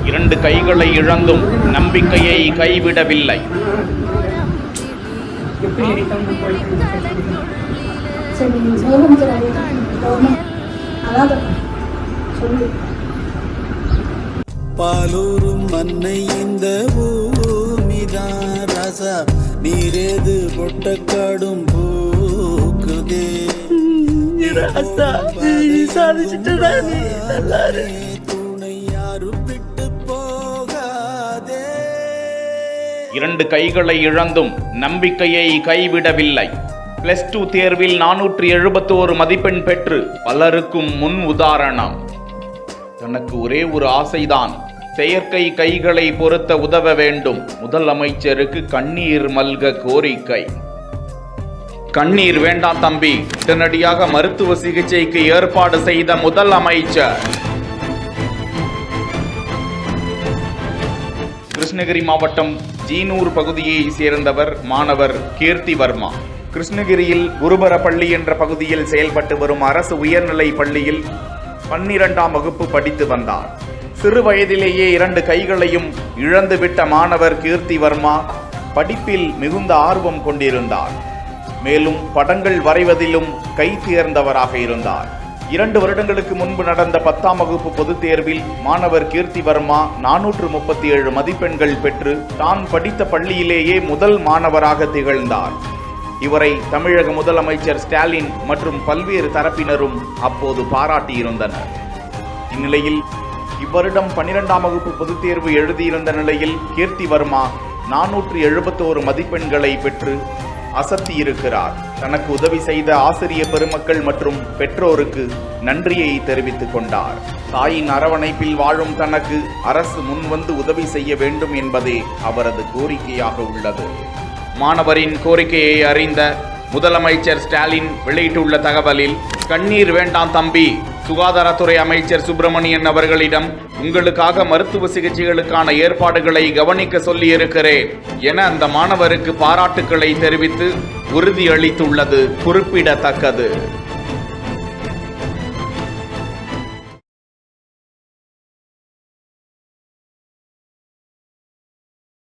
இரண்டு கைகளை இழந்தும் நம்பிக்கையை கைவிடவில்லை. பாலூரும் மண்ணை இந்த பூமிதான் ராசா, நீரேது பொட்டக்காடும் பூக்குதே. துணை யாரும் விட்டு போகாதே. இரண்டு கைகளை இழந்தும் நம்பிக்கையை கைவிடவில்லை. +2 தேர்வில் 471 மதிப்பெண் பெற்று பலருக்கும் முன் உதாரணம். தனக்கு ஒரே ஒரு ஆசைதான், செயற்கை கைகளை பொருத்த உதவ வேண்டும். முதலமைச்சருக்கு கண்ணீர் மல்க கோரிக்கை. கண்ணீர் வேண்டாம் தம்பி, உடனடியாக மருத்துவ சிகிச்சைக்கு ஏற்பாடு செய்த முதலமைச்சர். கிருஷ்ணகிரி மாவட்டம் ஜீனூர் பகுதியை சேர்ந்தவர் மாணவர் கீர்த்தி வர்மா. கிருஷ்ணகிரியில் குருபரப்பள்ளி என்ற பகுதியில் செயல்பட்டு வரும் அரசு உயர்நிலை பள்ளியில் 12ஆம் வகுப்பு படித்து வந்தார். சிறு வயதிலேயே 2 கைகளையும் இழந்துவிட்ட மாணவர் கீர்த்தி வர்மா படிப்பில் மிகுந்த ஆர்வம் கொண்டிருந்தார். மேலும் படங்கள் வரைவதிலும் கை தேர்ந்தவராக இருந்தார். 2 வருடங்களுக்கு முன்பு நடந்த 10ஆம் வகுப்பு பொதுத் தேர்வில் மாணவர் கீர்த்தி வர்மா 437 மதிப்பெண்கள் பெற்று தான் படித்த பள்ளியிலேயே முதல் மாணவராக திகழ்ந்தார். இவரை தமிழக முதலமைச்சர் ஸ்டாலின் மற்றும் பல்வேறு தரப்பினரும் அப்போது பாராட்டியிருந்தனர். இந்நிலையில் இவ்வருடம் 12ஆம் வகுப்பு பொதுத் தேர்வு எழுதியிருந்த நிலையில் கீர்த்தி வர்மா 471 மதிப்பெண்களை பெற்று அசத்தியிருக்கிறார். தனக்கு உதவி செய்த ஆசிரிய பெருமக்கள் மற்றும் பெற்றோருக்கு நன்றியை தெரிவித்துக் கொண்டார். தாயின் அரவணைப்பில் வாழும் தனக்கு அரசு முன்வந்து உதவி செய்ய வேண்டும் என்பதே அவரது கோரிக்கையாக உள்ளது. மாணவரின் கோரிக்கையை அறிந்த முதலமைச்சர் ஸ்டாலின் வெளியிட்டுள்ள தகவலில், கண்ணீர் வேண்டாம் தம்பி, சுகாதாரத்துறை அமைச்சர் சுப்பிரமணியன் அவர்களிடம் உங்களுக்காக மருத்துவ சிகிச்சைகளுக்கான ஏற்பாடுகளை கவனிக்க சொல்லியிருக்கிறேன் என அந்த மாணவருக்கு பாராட்டுக்களை தெரிவித்து உறுதியளித்துள்ளது குறிப்பிடத்தக்கது.